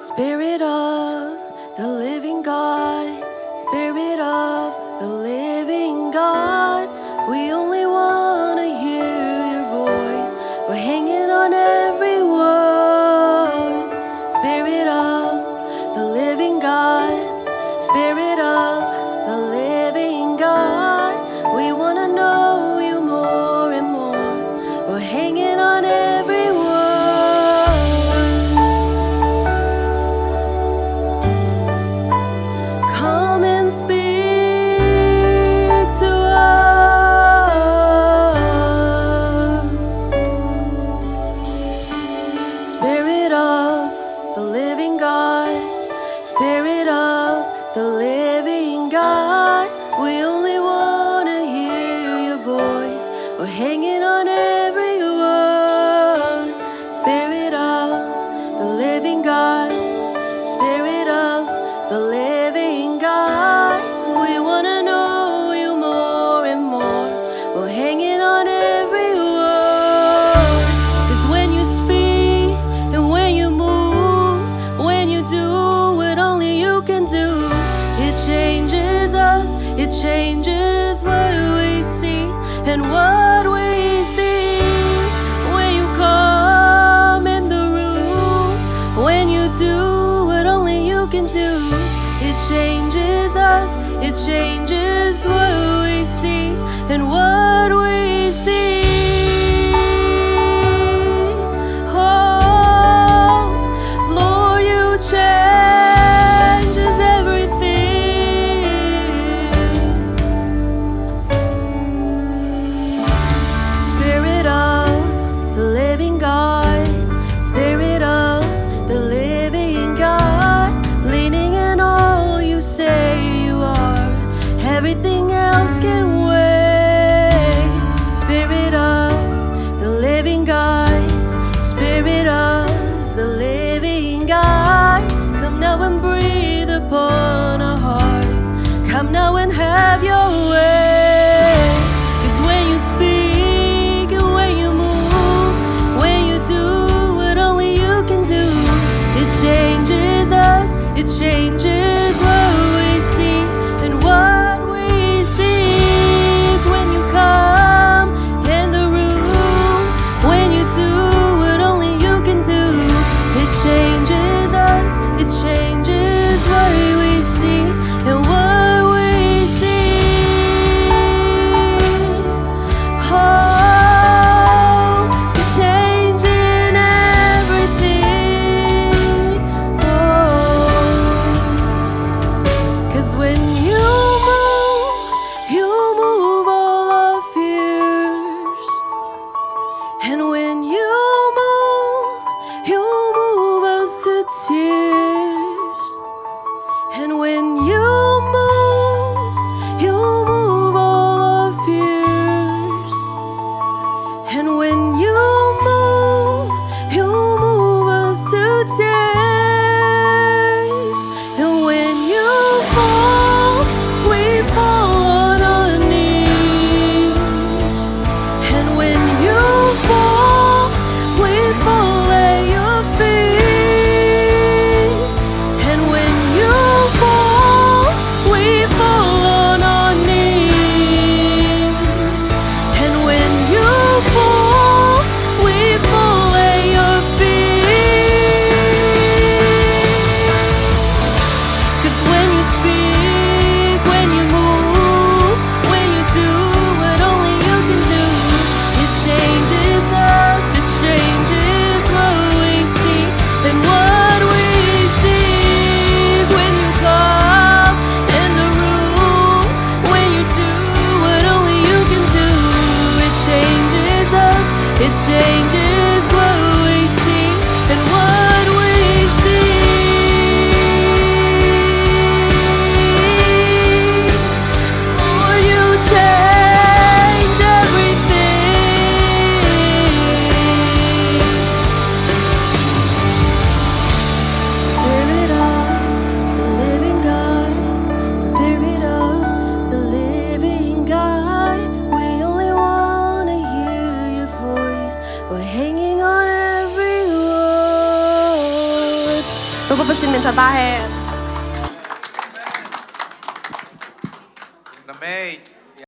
Spirit of the living God, Spirit of the living God, we only want to hear your voice. We're hanging on every word. Spirit of the living God, Spirit of the living God, we want to know you more and more. We're hanging on every word. Come and speak to us. Spirit of the living God, Spirit of the living God, we only want to hear your voice. We're hanging on every word. Spirit of the living God, Spirit of the living God, we want to know you more and more. We're hanging on every word. 'Cause when you speak and when you move, when you do what only you can do, it changes us, it changes what we see and what we see. When you come in the room, when you do what only you can do, it changes us, it changes what we see and what we see. Oh, Lord, you changes everything. Spirit of the living God, Spirit of the living God, leaning in all you say you are. Everything else can wait. Spirit of the living God, Spirit of the living God, come now and breathe upon our heart. Come now and have your way. 'Cause when you speak and when you move, when you do what only you can do, it changes us, it changes what we see and what we seek. When you come in the room, when you do what only you can do, it changes us, it changes what we see and what we see. Oh, you're changing everything. Oh. poprosimy tabachę. Na main.